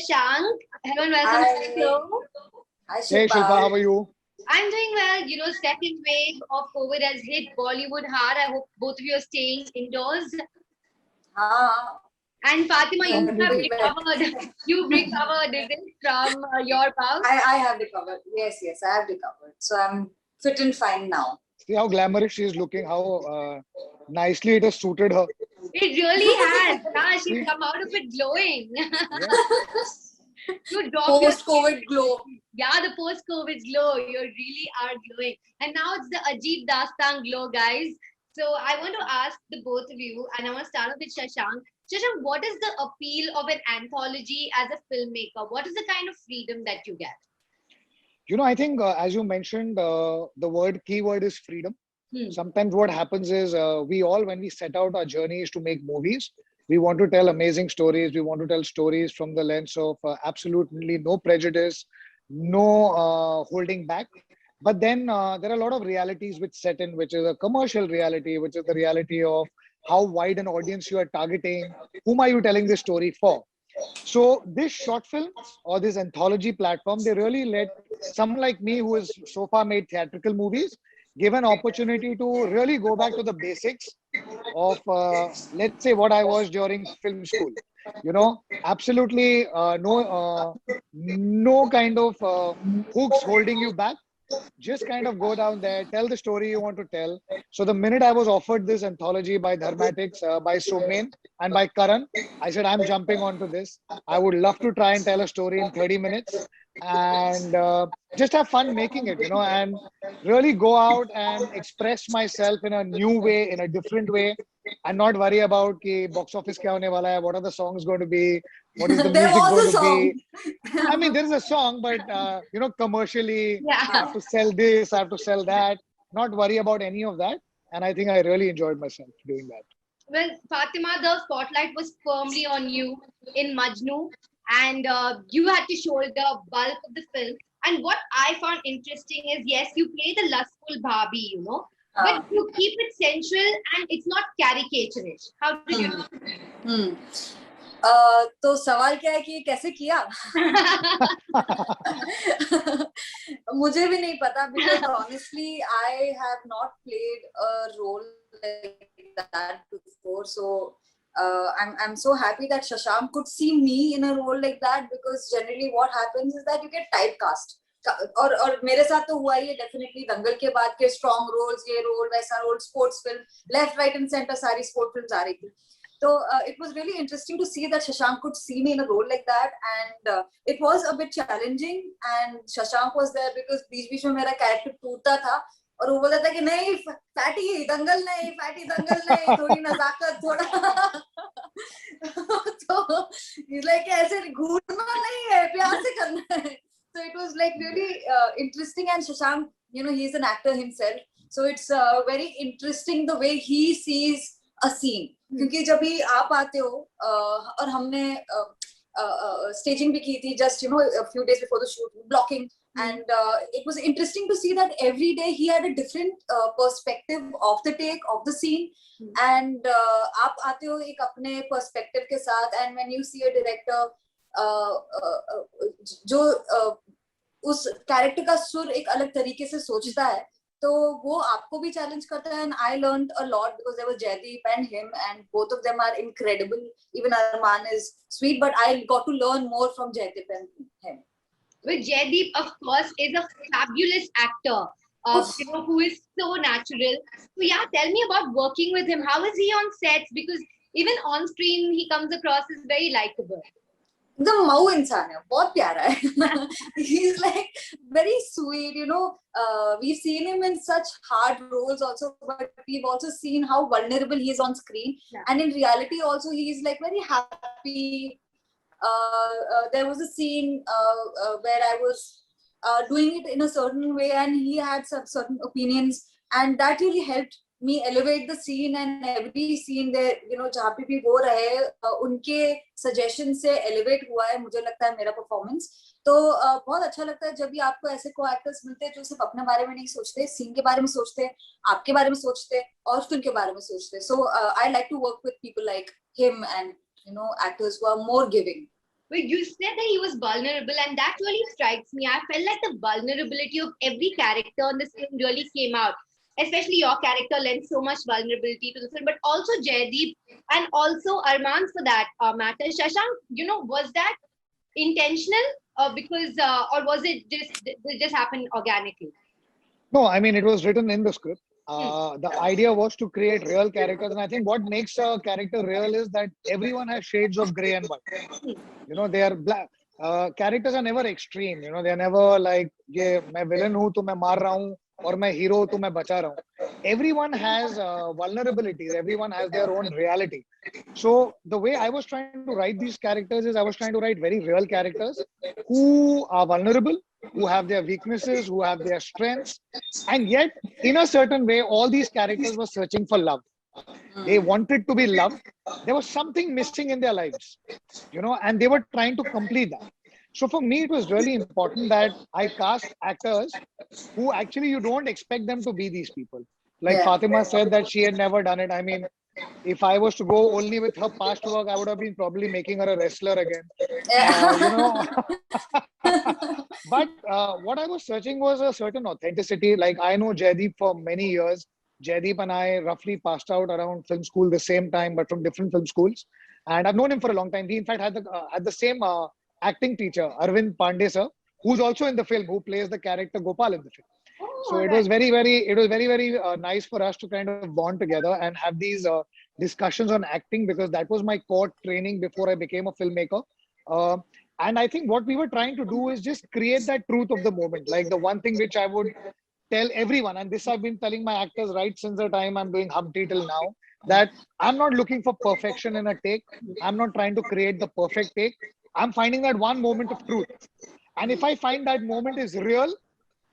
Shashank. Hello and welcome to the Hi. show. Hi, Hey Shilpa. Shilpa, how are you? I'm doing well. Second wave of COVID has hit Bollywood hard. I hope both of you are staying indoors. हाँ, And Fatima, you have Completely. recovered. You've recovered, is it, from your bout? I have recovered. Yes, I have recovered. So I'm fit and fine now. See how glamorous she is looking, how nicely it has suited her. It really has. Nah, she's See? come out of it glowing. Yeah. You drop your Post-COVID glow. Yeah, the post-COVID glow. You really are glowing. And now it's the Ajeeb Daastaans glow, guys. So I want to ask the both of you, and I want to start off with Shashank. Shashank, what is the appeal of an anthology as a filmmaker? What is the kind of freedom that you get? I think as you mentioned, the keyword is freedom. Hmm. Sometimes what happens is we all, when we set out our journeys to make movies, we want to tell amazing stories. We want to tell stories from the lens of absolutely no prejudice, no holding back. But then there are a lot of realities which set in, which is a commercial reality, which is the reality of how wide an audience you are targeting, whom are you telling this story for. So this short films or this anthology platform, they really let someone like me who has so far made theatrical movies give an opportunity to really go back to the basics of, let's say, what I was during film school. Absolutely no kind of hooks holding you back. Just kind of go down there, tell the story you want to tell. So the minute I was offered this anthology by Dharmatics, by Somen and by Karan, I said, I'm jumping onto this. I would love to try and tell a story in 30 minutes and just have fun making it, and really go out and express myself in a new way, in a different way, and not worry about ki box office kya hone wala hai, what are the songs going to be, what is the There music going was a to be. song. I mean, there is a song, but commercially, I Yeah. have to sell this, I have to sell that. Not worry about any of that. And I think I really enjoyed myself doing that. Well, Fatima, the spotlight was firmly on you in Majnu, and you had to shoulder bulk of the film. And what I found interesting is, yes, you play the lustful Barbie, but हाँ. you keep it sensual and it's not caricaturish. How did you do हम्म. तो सवाल क्या है कि ये कैसे किया? मुझे भी नहीं पता because honestly I have not played a role like that before, so I'm so happy that Shashank could see me in a role like that, because generally what happens is that you get typecast. और मेरे साथ तो हुआ ही है definitely. दंगल के बाद के strong roles, ये रोल वैसा role, sports film, left right and centre सारी स्पोर्ट फिल्म्स आ रही थी. So it was really interesting to see that Shashank could see me in a role like that, and it was a bit challenging. And Shashank was there because बीच-बीच में मेरा character टूटता था और वो बोलता था कि नहीं फैटी दंगल नहीं, थोड़ी नजाकत थोड़ा. तो he's like ऐसे घूरना नहीं है, प्यार से करना है. So it was like really interesting, and Shashank, he's an actor himself, so it's very interesting the way he sees a scene. क्योंकि जब भी आप आते हो और हमने staging भी की थी just a few days before the shoot, blocking, and it was interesting to see that every day he had a different perspective of the take of the scene, and आप आते हो एक अपने perspective के साथ, and when you see a director जो उस character का सुर एक अलग तरीके से सोचता है, तो वो आपको भी चैलेंज करता है. And I learned a lot because there was Jaideep and him, and both of them are incredible. Even Arman is sweet, but I got to learn more from Jaideep and him. Well, Jaideep, of course, is a fabulous actor, who is so natural. So yeah, tell me about working with him. How is he on sets? Because even on screen, he comes across as very likable. The माऊ इंसान है, बहुत प्यारा है. He's like very sweet, we've seen him in such hard roles also, but we've also seen how vulnerable he is on screen. Yeah. And in reality also he's like very happy. There was a scene where I was doing it in a certain way, and he had some certain opinions, and that really helped me elevate the scene. And every scene there, जहाँ पे भी वो रहे, उनके suggestion से elevate हुआ है, मुझे लगता है मेरा performance. तो बहुत अच्छा लगता है जब भी आपको ऐसे co-actors मिलते हैं जो सिर्फ अपने बारे में नहीं सोचते, scene के बारे में सोचते, आपके बारे में सोचते और फिल्म के बारे में सोचते. So I like to work with people like him, and actors who are more giving. Well, you said that he was vulnerable, and that really strikes me. I felt like the vulnerability of every character on this film really came out. Especially your character lends so much vulnerability to the film, but also Jaideep and also Arman for that matter. Shashank, was that intentional, because or was it just happened organically? No, I mean, it was written in the script. Hmm. The idea was to create real characters. And I think what makes a character real is that everyone has shades of gray and white. They are black. Characters are never extreme. They are never like, ये मैं villain हूँ तो मैं मार रहा हूँ और मैं hero हूँ तो मैं बचा रहा हूँ. Everyone has vulnerabilities. Everyone has their own reality. So the way I was trying to write these characters is I was trying to write very real characters who are vulnerable, who have their weaknesses, who have their strengths, and yet in a certain way, all these characters were searching for love. They wanted to be loved. There was something missing in their lives, and they were trying to complete that. So for me, it was really important that I cast actors who actually you don't expect them to be these people. Like Yeah. Fatima said that she had never done it. I mean, if I was to go only with her past work, I would have been probably making her a wrestler again. Yeah. But what I was searching was a certain authenticity. Like I know Jaideep for many years. Jaideep and I roughly passed out around film school the same time, but from different film schools. And I've known him for a long time. We in fact had the same acting teacher, Arvind Pandey sir, who's also in the film, who plays the character Gopal in the film. Oh, So all it right. was very nice for us to kind of bond together and have these discussions on acting, because that was my core training before I became a filmmaker. Uh, and I think what we were trying to do is just create that truth of the moment. Like the one thing which I would tell everyone, and this I've been telling my actors right since the time I'm doing Humpty till now, that I'm not looking for perfection in a take. I'm not trying to create the perfect take. I'm finding that one moment of truth. And if I find that moment is real,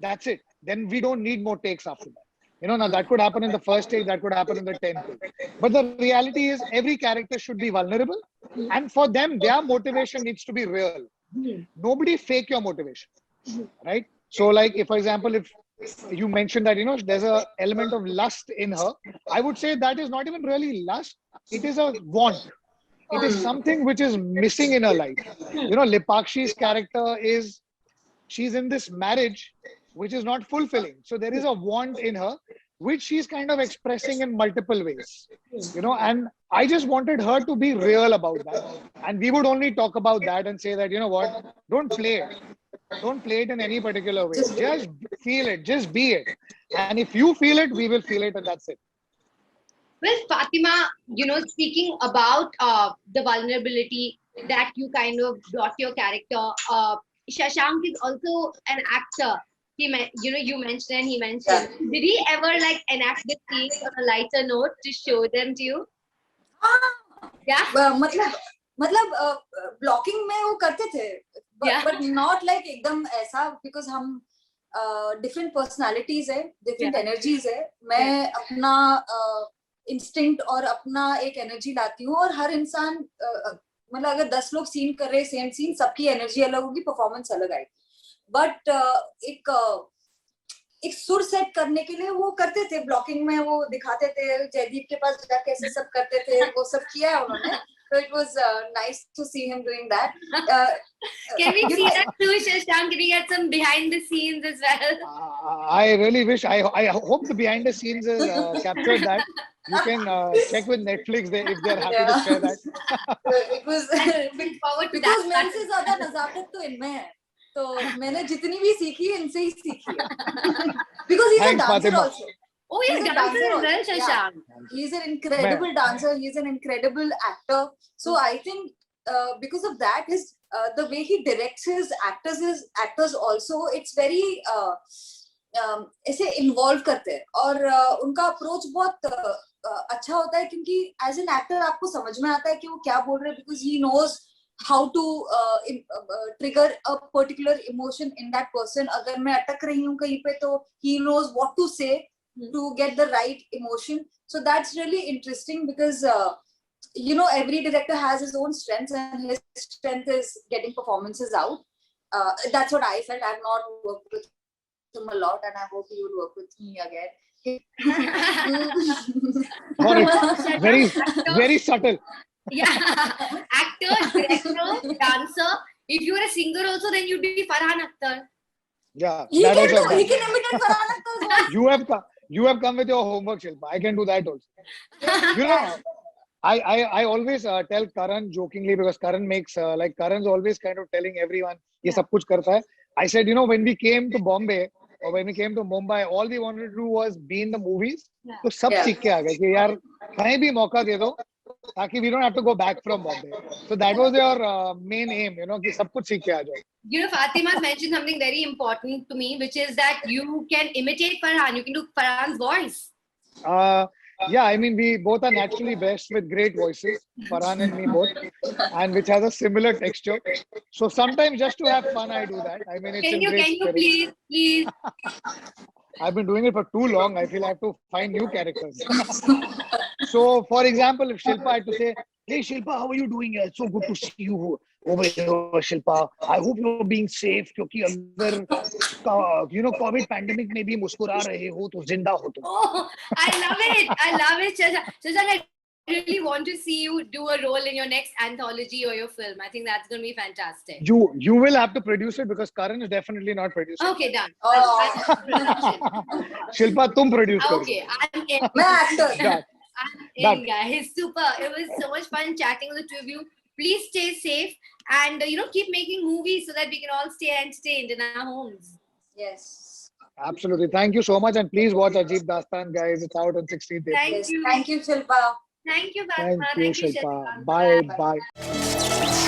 that's it. Then we don't need more takes after that. Now that could happen in the first take, that could happen in the 10th take. But the reality is every character should be vulnerable. And for them, their motivation needs to be real. Nobody fake your motivation, right? So like if, for example, if you mentioned that, there's a element of lust in her, I would say that is not even really lust. It is a want. It is something which is missing in her life. Lipakshi's character is, she's in this marriage which is not fulfilling. So there is a want in her which she's kind of expressing in multiple ways. And I just wanted her to be real about that. And we would only talk about that and say that, what, don't play it. Don't play it in any particular way. Just Just feel it, just be it. And if you feel it, we will feel it, and that's it. Well, Fatima, speaking about the vulnerability that you kind of brought to your character, Shashank is also an actor. You mentioned and he mentioned. yeah. Did he ever like enact the scenes on a lighter note to show them to you? Yeah, मतलब blocking में वो करते थे, Yeah. but not like एकदम ऐसा, because हम different personalities है, different Yeah. energies है. मैं अपना instinct और अपना एक energy लाती हूँ, और हर इंसान मतलब अगर 10 लोग सीन कर रहे सेम सीन, सबकी एनर्जी अलग होगी, परफॉर्मेंस अलग आएगी. बट एक सुर सेट करने के लिए वो करते थे, ब्लॉकिंग में वो दिखाते थे, जयदीप के पास जाके ऐसे सब करते थे, वो सब किया है उन्होंने. So it was nice to see him doing that. Can we see that too, Shashank? Can we get some behind the scenes as well? I really wish, I hope the behind the scenes is captured that. You can check with Netflix if they're happy to share that. It was Look forward to because that. मेरे से ज्यादा नजाकत तो इनमें है, तो मैंने जितनी भी सीखी इनसे ही सीखी है. Because he's Thanks, a dancer Fatima. also. Oh, he's a dancer as well, Shashank. He's an incredible dancer. He's an incredible actor. So I think because of that, his the way he directs his actors also, it's very ऐसे involve करते हैं, और उनका approach बहुत अच्छा होता है, क्योंकि as an actor आपको समझ में आता है कि वो क्या बोल रहे हैं, because he knows how to trigger a particular emotion in that person. अगर मैं अटक रही हूँ कहीं पे, तो he knows what to say to get the right emotion. So that's really interesting, because every director has his own strengths, and his strength is getting performances out. That's what I felt. I've not worked with him a lot, and I hope he would work with me again. Got it. Very subtle. Yeah, actor, director, dancer. If you were a singer also, then you'd be Farhan Akhtar. Yeah, He that can also I've do. He done. can imitate Farhan Akhtar's voice. You have come with your homework, Shilpa. I can do that also. You know, I always tell Karan jokingly because Karan makes like Karan's always kind of telling everyone ये सब कुछ करता है. I said, when we came to Bombay or when we came to Mumbai, all we wanted to do was be in the movies. Yeah. तो सब Yeah. सीख के आ गए कि यार कहीं भी मौका दे दो ताकि we don't have to go back from Bombay. So that was your main aim, कि सब कुछ सीख के आ जाओ. Fatima's mentioned something very important to me, which is that you can imitate Farhan. You can do Farhan's voice. Yeah, I mean, we both are naturally blessed with great voices, Farhan and me both, and which has a similar texture. So sometimes just to have fun, I do that. I mean, it's Can in you, great spirit. please? I've been doing it for too long. I feel I have to find new characters. So, for example, if Shilpa had to say, "Hey, Shilpa, how are you doing? It's so good to see you over here, Shilpa. I hope you're being safe क्योंकि अगर COVID pandemic में भी मुस्कुरा रहे हो तो जिंदा हो तुम." Oh, I love it, Shashank. I really want to see you do a role in your next anthology or your film. I think that's going to be fantastic. You will have to produce it because Karan is definitely not producing. Okay, done. Oh. Shilpa, तुम produce करो. Okay, I'm in. मैं actor. Done. I'm in, guys. Super. It was so much fun chatting with the two of you. Please stay safe and keep making movies so that we can all stay entertained in our homes. Yes. Absolutely. Thank you so much, and please watch Ajeeb Daastaan, guys. It's out on 16th April. Thank you. Thank you, Shilpa. Thank you, Thank Fatima. you, Thank you, Shilpa. Shashank. Bye. Bye.